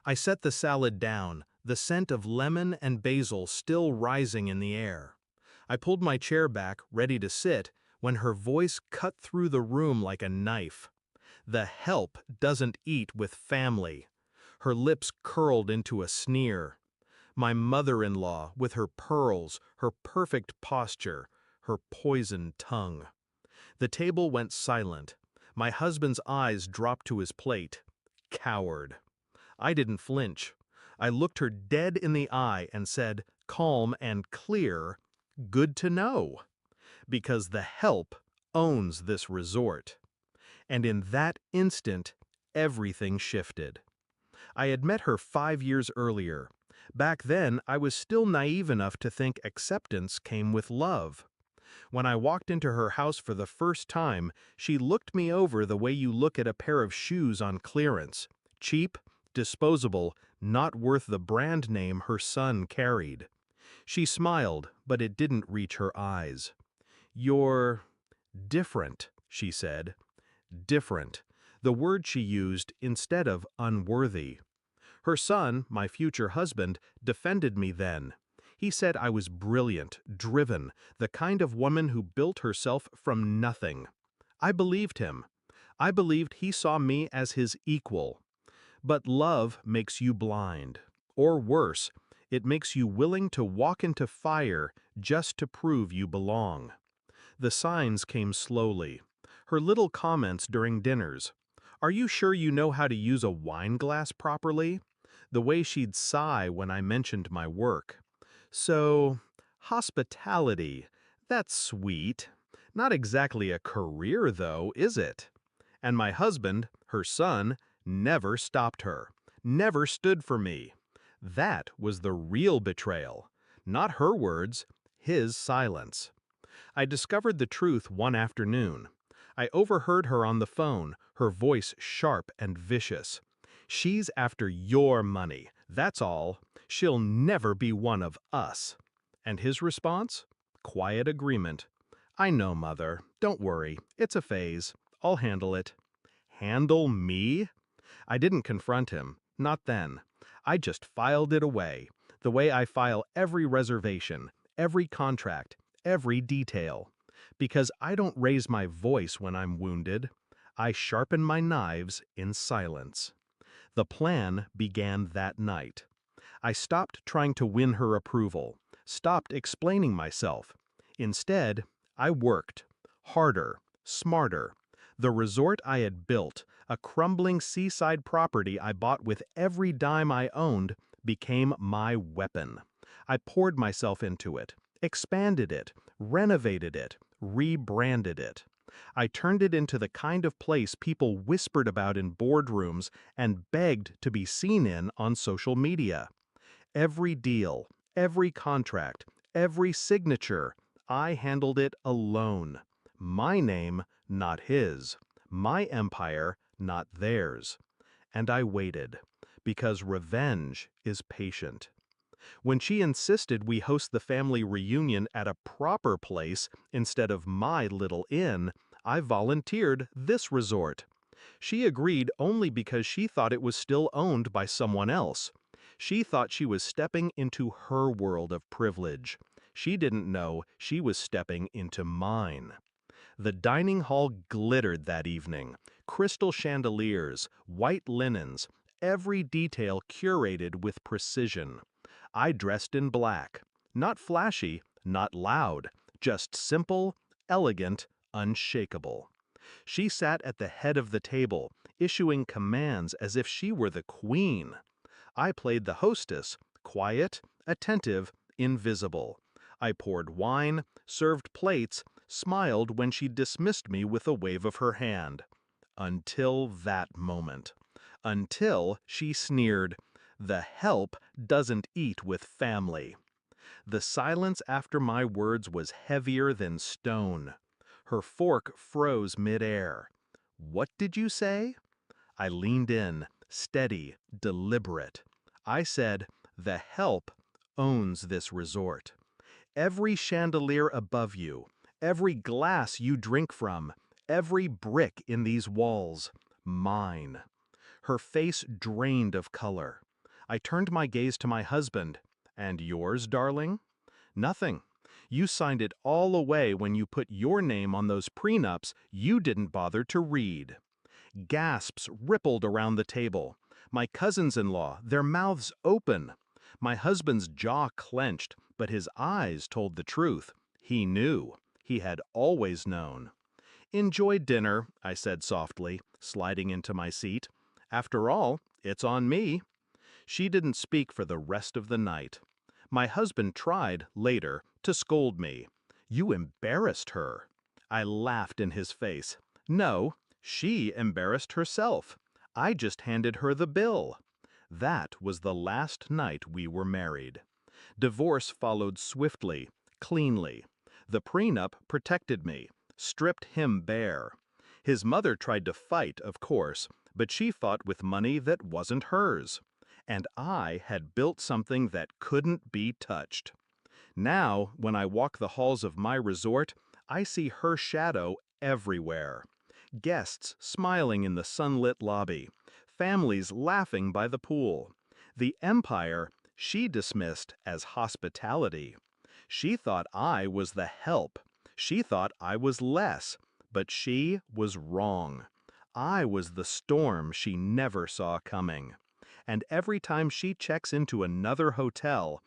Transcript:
I set the salad down, the scent of lemon and basil still rising in the air. I pulled my chair back, ready to sit, when her voice cut through the room like a knife. The help doesn't eat with family. Her lips curled into a sneer. My mother-in-law, with her pearls, her perfect posture, her poisoned tongue. The table went silent. My husband's eyes dropped to his plate. Coward. I didn't flinch. I looked her dead in the eye and said, calm and clear, "Good to know," because the help owns this resort. And in that instant, everything shifted. I had met her 5 years earlier. Back then, I was still naive enough to think acceptance came with love. When I walked into her house for the first time, she looked me over the way you look at a pair of shoes on clearance. Cheap, disposable, not worth the brand name her son carried. She smiled, but it didn't reach her eyes. "You're different," she said. Different. The word she used instead of unworthy. Her son, my future husband, defended me then. He said I was brilliant, driven, the kind of woman who built herself from nothing. I believed him. I believed he saw me as his equal. But love makes you blind. Or worse, it makes you willing to walk into fire just to prove you belong. The signs came slowly. Her little comments during dinners. "Are you sure you know how to use a wine glass properly?" The way she'd sigh when I mentioned my work. "So, hospitality, that's sweet. Not exactly a career though, is it?" And my husband, her son, never stopped her. Never stood for me. That was the real betrayal. Not her words, his silence. I discovered the truth one afternoon. I overheard her on the phone, her voice sharp and vicious. "She's after your money, that's all. She'll never be one of us." And his response? Quiet agreement. "I know, Mother. Don't worry. It's a phase. I'll handle it." Handle me? I didn't confront him. Not then. I just filed it away, the way I file every reservation, every contract, every detail. Because I don't raise my voice when I'm wounded. I sharpen my knives in silence. The plan began that night. I stopped trying to win her approval, stopped explaining myself. Instead, I worked. Harder, smarter. The resort I had built, a crumbling seaside property I bought with every dime I owned, became my weapon. I poured myself into it, expanded it, renovated it, rebranded it. I turned it into the kind of place people whispered about in boardrooms and begged to be seen in on social media. Every deal, every contract, every signature, I handled it alone. My name, not his. My empire, not theirs. And I waited, because revenge is patient. When she insisted we host the family reunion at a proper place instead of my little inn, I volunteered this resort. She agreed only because she thought it was still owned by someone else. She thought she was stepping into her world of privilege. She didn't know she was stepping into mine. The dining hall glittered that evening. Crystal chandeliers, white linens, every detail curated with precision. I dressed in black. Not flashy, not loud, just simple, elegant, unshakable. She sat at the head of the table, issuing commands as if she were the queen. I played the hostess, quiet, attentive, invisible. I poured wine, served plates, smiled when she dismissed me with a wave of her hand. Until that moment. Until she sneered, "The help doesn't eat with family." The silence after my words was heavier than stone. Her fork froze midair. "What did you say?" I leaned in, steady, deliberate. I said, "The help owns this resort. Every chandelier above you, every glass you drink from, every brick in these walls, mine." Her face drained of color. I turned my gaze to my husband. And yours, darling? Nothing. You signed it all away when you put your name on those prenups you didn't bother to read. Gasps rippled around the table. My cousins-in-law, their mouths open. My husband's jaw clenched, but his eyes told the truth. He knew. He had always known. Enjoy dinner, I said softly, sliding into my seat. After all, it's on me. She didn't speak for the rest of the night. My husband tried, later, to scold me. You embarrassed her. I laughed in his face. No, she embarrassed herself. I just handed her the bill. That was the last night we were married. Divorce followed swiftly, cleanly. The prenup protected me, stripped him bare. His mother tried to fight, of course, but she fought with money that wasn't hers. And I had built something that couldn't be touched. Now, when I walk the halls of my resort, I see her shadow everywhere. Guests smiling in the sunlit lobby, families laughing by the pool. The empire she dismissed as hospitality. She thought I was the help. She thought I was less, but she was wrong. I was the storm she never saw coming. And every time she checks into another hotel,